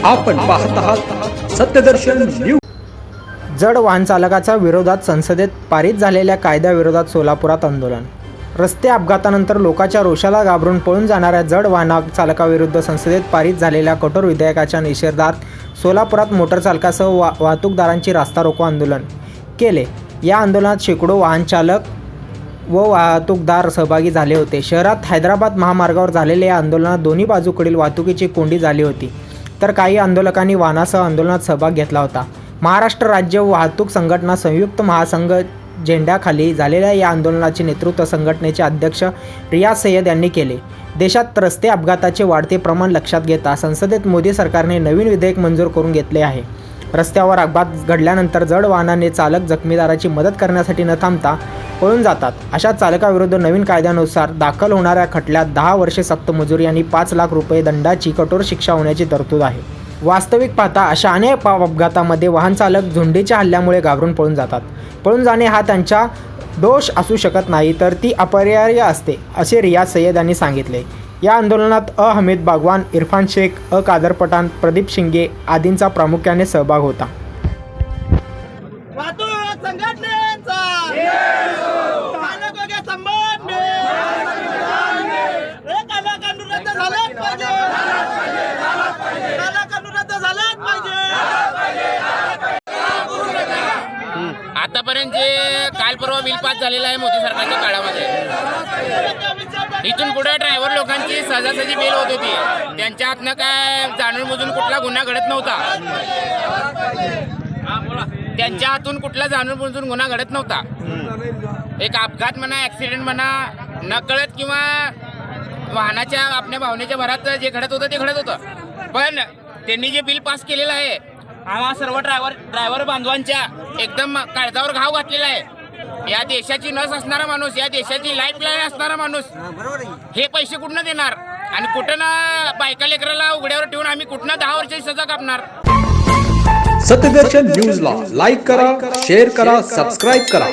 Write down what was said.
आपण पाहत आहात सत्यदर्शन न्यूज। जड वाहन चालकाच्या विरोधात संसदेत पारित झालेल्या कायद्याविरोधात सोलापुरात आंदोलन। रस्ते अपघातानंतर लोकांच्या रोषाला घाबरून पळून जाणाऱ्या जड वाहन चालकाविरुद्ध संसदेत पारित झालेल्या कठोर विधेयकाच्या निषेधार्थ सोलापुरात मोटरचालकासह वाहतूकदारांची रास्ता रोको आंदोलन केले। या आंदोलनात शेकडो वाहन चालक व वाहतूकदार सहभागी झाले होते। शहरात हैदराबाद महामार्गावर झालेल्या या आंदोलनात दोन्ही बाजूकडील वाहतुकीची कोंडी झाली होती, तर काही आंदोलकांनी वाहनासह आंदोलनात सहभाग घेतला होता। महाराष्ट्र राज्य वाहतूक संघटना संयुक्त महासंघ झेंड्याखाली झालेल्या या आंदोलनाचे नेतृत्व संघटनेचे अध्यक्ष रियाज सय्यद यांनी केले। देशात रस्ते अपघाताचे वाढते प्रमाण लक्षात घेता संसदेत मोदी सरकारने नवीन विधेयक मंजूर करून घेतले आहे। रस्त्यावर अपघात घडल्यानंतर जड वाहनाने चालक जखमीदाराची मदत करण्यासाठी न थांबता पळून जातात। अशा चालकाविरुद्ध नवीन कायद्यानुसार दाखल होणाऱ्या खटल्यात 10 वर्षे सक्त मजुरी आणि 5 लाख रुपये दंडाची कठोर शिक्षा होण्याची तरतूद आहे। वास्तविक पाहता अशा अनेक अपघातामध्ये वाहन चालक झुंडीच्या हल्ल्यामुळे घाबरून पळून जातात। पळून जाणे हा त्यांचा दोष असू शकत नाही, तर ती अपरिहार्य असते, असे रियाज सय्यद यांनी सांगितले। या आंदोलनात हमीद बागवान, इरफान शेख, कादर पठाण, प्रदीप शिंगे आदींचा प्रामुख्याने सहभाग होता। आतापर्यंत जे काल परवा बिल पास झालेलं आहे मोदी सरकारच्या काळामध्ये, इथून पुढे ड्रायव्हर लोकांची सहजासहजी बेल होत होती। त्यांच्या हातनं काय जाणून बुजून कुठला गुन्हा घडत नव्हता, त्यांच्या हातून कुठला जाणून बुजून गुन्हा घडत नव्हता। एक अपघात म्हणा, ॲक्सिडेंट म्हणा, नकळत किंवा वाहनाच्या आपल्या भावनेच्या भरात जे घडत होतं ते घडत होतं। पण त्यांनी जे बिल पास केलेलं आहे आम्हा सर्व ड्रायव्हर बांधवांच्या एकदम काळजावर घाव घातलेला आहे। या देशाची नस असणारा माणूस, या देशाची लाईफलाईन असणारा माणूस हे पैसे कुठनं देणार आणि कुठं ना बायका लेकराला उघड्यावर ठेवून आम्ही कुठनं 10 वर्षाची सजा कापणार। सत्यदर्शन न्यूजला लाईक करा, शेअर करा, सबस्क्राईब करा।